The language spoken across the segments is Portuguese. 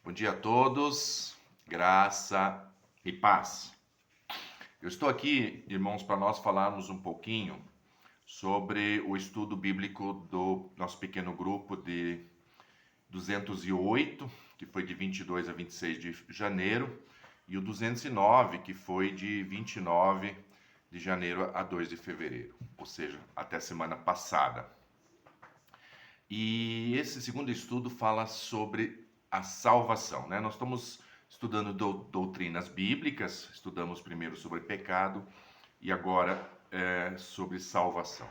Bom dia a todos, graça e paz. Eu estou aqui, irmãos, para nós falarmos um pouquinho sobre o estudo bíblico do nosso pequeno grupo de 208, que foi de 22 a 26 de janeiro, e o 209, que foi de 29 de janeiro a 2 de fevereiro, ou seja, até semana passada. E esse segundo estudo fala sobre a salvação, né? Nós estamos estudando doutrinas bíblicas, estudamos primeiro sobre pecado e agora sobre salvação.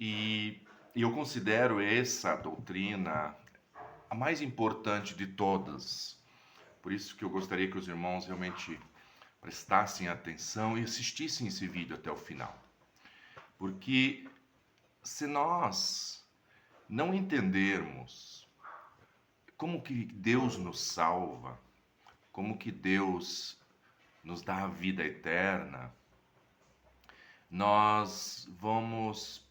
E eu considero essa doutrina a mais importante de todas. Por isso que eu gostaria que os irmãos realmente prestassem atenção e assistissem esse vídeo até o final. Porque se nós não entendermos como que Deus nos salva, como que Deus nos dá a vida eterna, nós vamos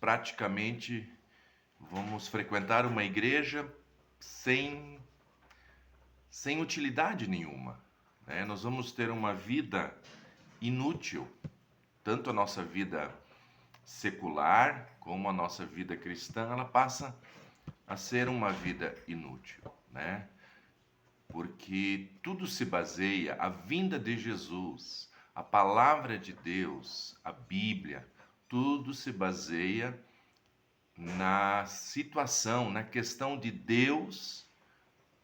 frequentar uma igreja sem utilidade nenhuma, né? Nós vamos ter uma vida inútil, tanto a nossa vida secular como a nossa vida cristã, ela passa a ser uma vida inútil, né? Porque tudo se baseia, a vinda de Jesus, a palavra de Deus, a Bíblia, tudo se baseia na situação, na questão de Deus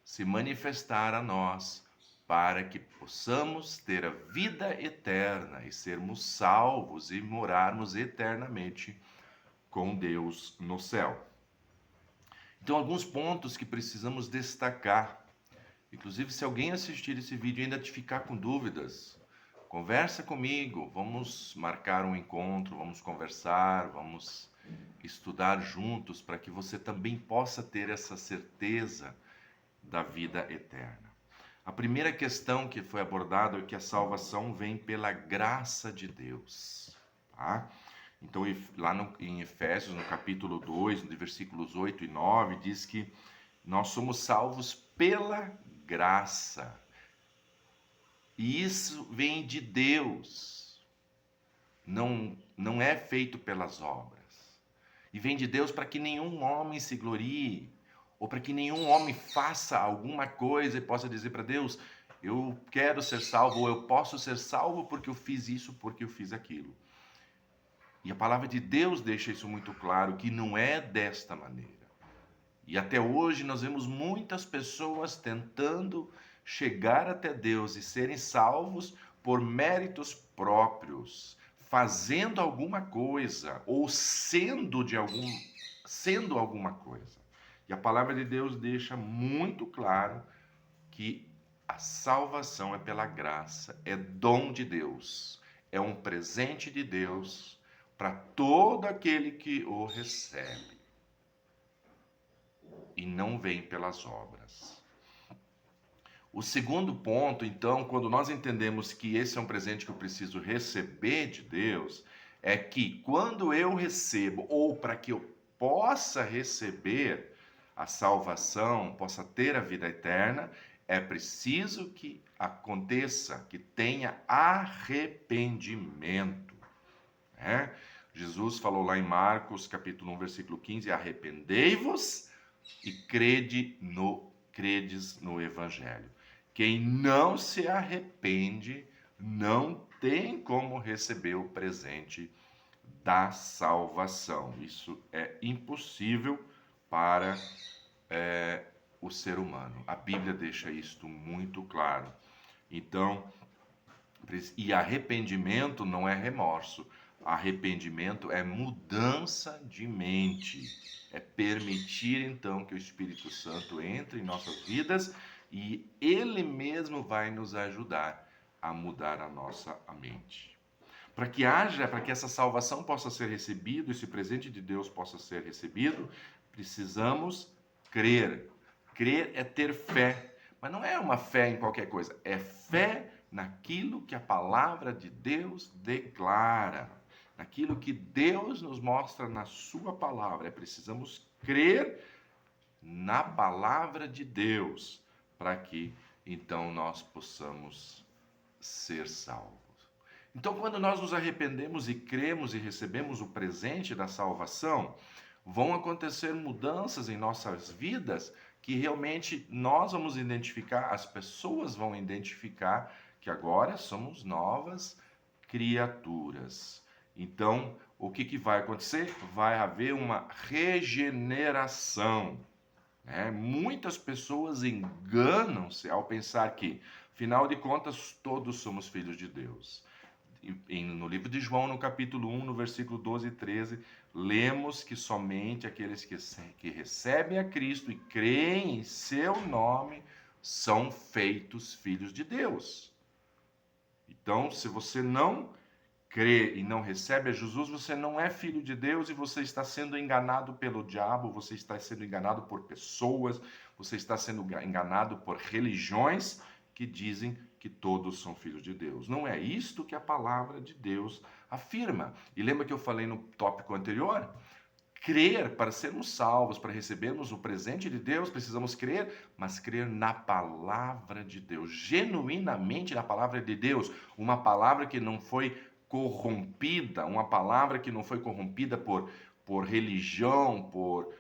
se manifestar a nós para que possamos ter a vida eterna e sermos salvos e morarmos eternamente com Deus no céu. Então, alguns pontos que precisamos destacar. Inclusive, se alguém assistir esse vídeo e ainda te ficar com dúvidas, conversa comigo, vamos marcar um encontro, vamos conversar, vamos estudar juntos para que você também possa ter essa certeza da vida eterna. A primeira questão que foi abordada é que a salvação vem pela graça de Deus, tá? Então, lá em Efésios, no capítulo 2, de versículos 8 e 9, diz que nós somos salvos pela graça. E isso vem de Deus. Não é feito pelas obras. E vem de Deus para que nenhum homem se glorie, ou para que nenhum homem faça alguma coisa e possa dizer para Deus: eu quero ser salvo, ou eu posso ser salvo porque eu fiz isso, porque eu fiz aquilo. E a palavra de Deus deixa isso muito claro, que não é desta maneira. E até hoje nós vemos muitas pessoas tentando chegar até Deus e serem salvos por méritos próprios, fazendo alguma coisa ou sendo alguma coisa. E a palavra de Deus deixa muito claro que a salvação é pela graça, é dom de Deus, é um presente de Deus para todo aquele que o recebe. E não vem pelas obras. O segundo ponto, então, quando nós entendemos que esse é um presente que eu preciso receber de Deus, é que quando eu recebo, ou para que eu possa receber a salvação, possa ter a vida eterna, é preciso que aconteça, que tenha arrependimento, né? Jesus falou lá em Marcos, capítulo 1, versículo 15, arrependei-vos e credes no Evangelho. Quem não se arrepende não tem como receber o presente da salvação. Isso é impossível para o ser humano. A Bíblia deixa isto muito claro. Então, e arrependimento não é remorso. Arrependimento é mudança de mente. É permitir então que o Espírito Santo entre em nossas vidas e ele mesmo vai nos ajudar a mudar a nossa mente. Para que essa salvação possa ser recebida, esse presente de Deus possa ser recebido, precisamos crer. Crer é ter fé, mas não é uma fé em qualquer coisa, é fé naquilo que a palavra de Deus declara, naquilo que Deus nos mostra na sua palavra. Precisamos crer na palavra de Deus para que então nós possamos ser salvos. Então, quando nós nos arrependemos e cremos e recebemos o presente da salvação, vão acontecer mudanças em nossas vidas que realmente nós vamos identificar, as pessoas vão identificar que agora somos novas criaturas. Então, o que vai acontecer? Vai haver uma regeneração. Muitas pessoas enganam-se ao pensar que, afinal de contas, todos somos filhos de Deus. No livro de João, no capítulo 1, no versículo 12 e 13, lemos que somente aqueles que recebem a Cristo e creem em seu nome são feitos filhos de Deus. Então, se você não crê e não recebe a Jesus, você não é filho de Deus e você está sendo enganado pelo diabo, você está sendo enganado por pessoas, você está sendo enganado por religiões que dizem que todos são filhos de Deus. Não é isto que a palavra de Deus afirma. E lembra que eu falei no tópico anterior? Crer, para sermos salvos, para recebermos o presente de Deus, precisamos crer, mas crer na palavra de Deus, genuinamente na palavra de Deus, uma palavra que não foi corrompida, uma palavra que não foi corrompida por religião, por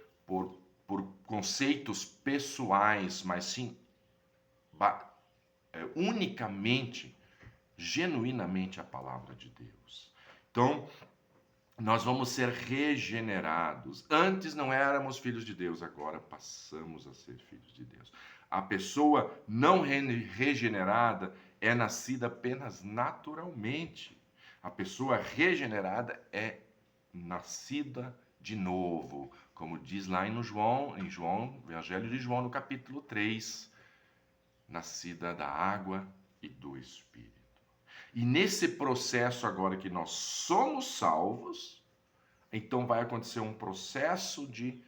conceitos pessoais, mas sim unicamente, genuinamente a palavra de Deus. Então, nós vamos ser regenerados. Antes não éramos filhos de Deus, agora passamos a ser filhos de Deus. A pessoa não regenerada é nascida apenas naturalmente. A pessoa regenerada é nascida de novo, como diz lá em João, Evangelho de João, no capítulo 3, nascida da água e do Espírito. E nesse processo agora que nós somos salvos, então vai acontecer um processo de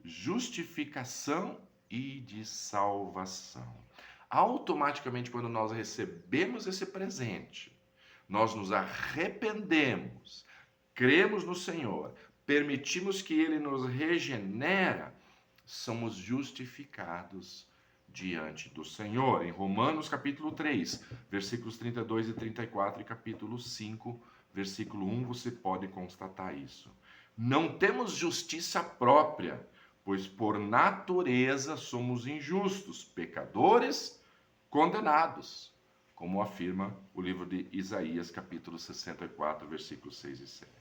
justificação e de salvação. Automaticamente, quando nós recebemos esse presente, nós nos arrependemos, cremos no Senhor, permitimos que Ele nos regenera, somos justificados diante do Senhor. Em Romanos capítulo 3, versículos 32 e 34 e capítulo 5, versículo 1, você pode constatar isso. Não temos justiça própria, pois por natureza somos injustos, pecadores, condenados, como afirma o livro de Isaías capítulo 64, versículos 6 e 7.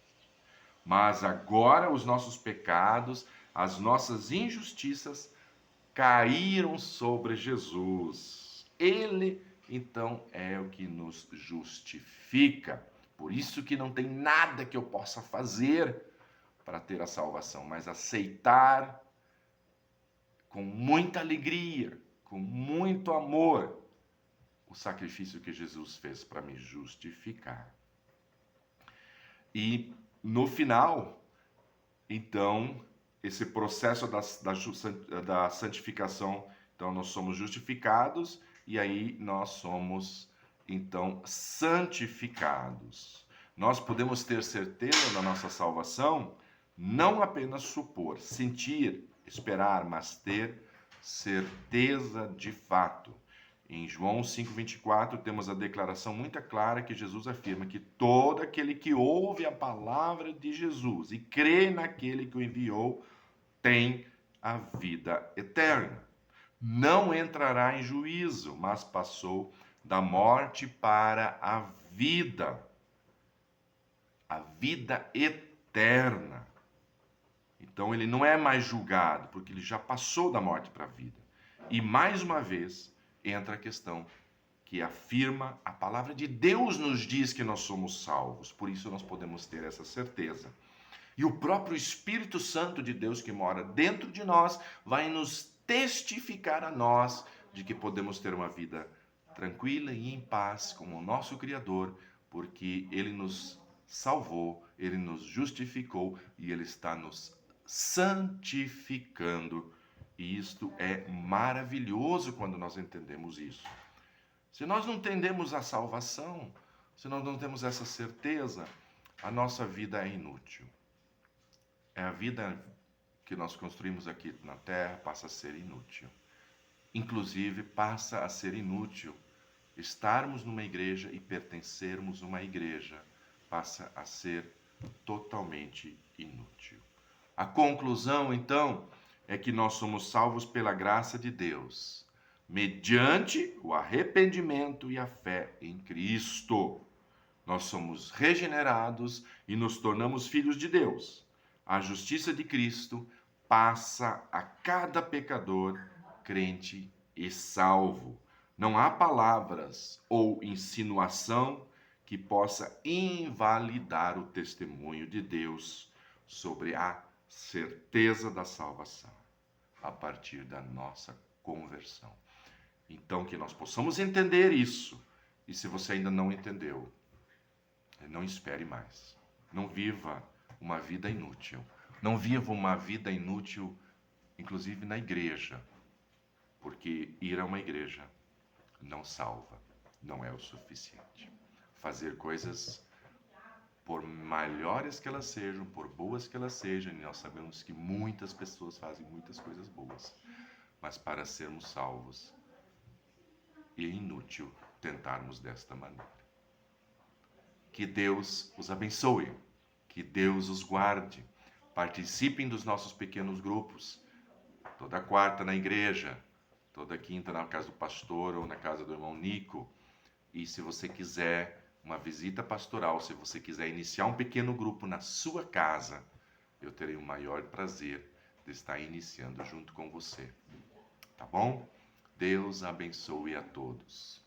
Mas agora os nossos pecados, as nossas injustiças caíram sobre Jesus. Ele, então, é o que nos justifica. Por isso que não tem nada que eu possa fazer para ter a salvação, mas aceitar com muita alegria, com muito amor, o sacrifício que Jesus fez para me justificar. E no final, então, esse processo da santificação, então nós somos justificados e aí nós somos então santificados. Nós podemos ter certeza da nossa salvação, não apenas supor, sentir, esperar, mas ter certeza de fato. Em João 5,24 temos a declaração muito clara que Jesus afirma que todo aquele que ouve a palavra de Jesus e crê naquele que o enviou tem a vida eterna. Não entrará em juízo, mas passou da morte para a vida eterna. Então ele não é mais julgado, porque ele já passou da morte para a vida. E mais uma vez entra a questão que afirma, a palavra de Deus nos diz que nós somos salvos, por isso nós podemos ter essa certeza. E o próprio Espírito Santo de Deus que mora dentro de nós vai nos testificar a nós de que podemos ter uma vida tranquila e em paz com o nosso Criador, porque Ele nos salvou, Ele nos justificou e Ele está nos santificando. E isto é maravilhoso quando nós entendemos isso. Se nós não entendemos a salvação, se nós não temos essa certeza, a nossa vida é inútil. A vida que nós construímos aqui na terra passa a ser inútil. inclusive passa a ser inútil. Estarmos numa igreja e pertencermos a uma igreja passa a ser totalmente inútil. A conclusão, então, é que nós somos salvos pela graça de Deus, mediante o arrependimento e a fé em Cristo. Nós somos regenerados e nos tornamos filhos de Deus. A justiça de Cristo passa a cada pecador, crente e salvo. Não há palavras ou insinuação que possa invalidar o testemunho de Deus sobre a certeza da salvação a partir da nossa conversão. Então, que nós possamos entender isso. E se você ainda não entendeu, não espere mais. Não viva uma vida inútil. Não viva uma vida inútil, inclusive na igreja. Porque ir a uma igreja não salva, não é o suficiente. Fazer coisas, por melhores que elas sejam, por boas que elas sejam, e nós sabemos que muitas pessoas fazem muitas coisas boas, mas para sermos salvos, é inútil tentarmos desta maneira. Que Deus os abençoe, que Deus os guarde. Participem dos nossos pequenos grupos, toda quarta na igreja, toda quinta na casa do pastor ou na casa do irmão Nico. E se você quiser uma visita pastoral, se você quiser iniciar um pequeno grupo na sua casa, eu terei o maior prazer de estar iniciando junto com você. Tá bom? Deus abençoe a todos.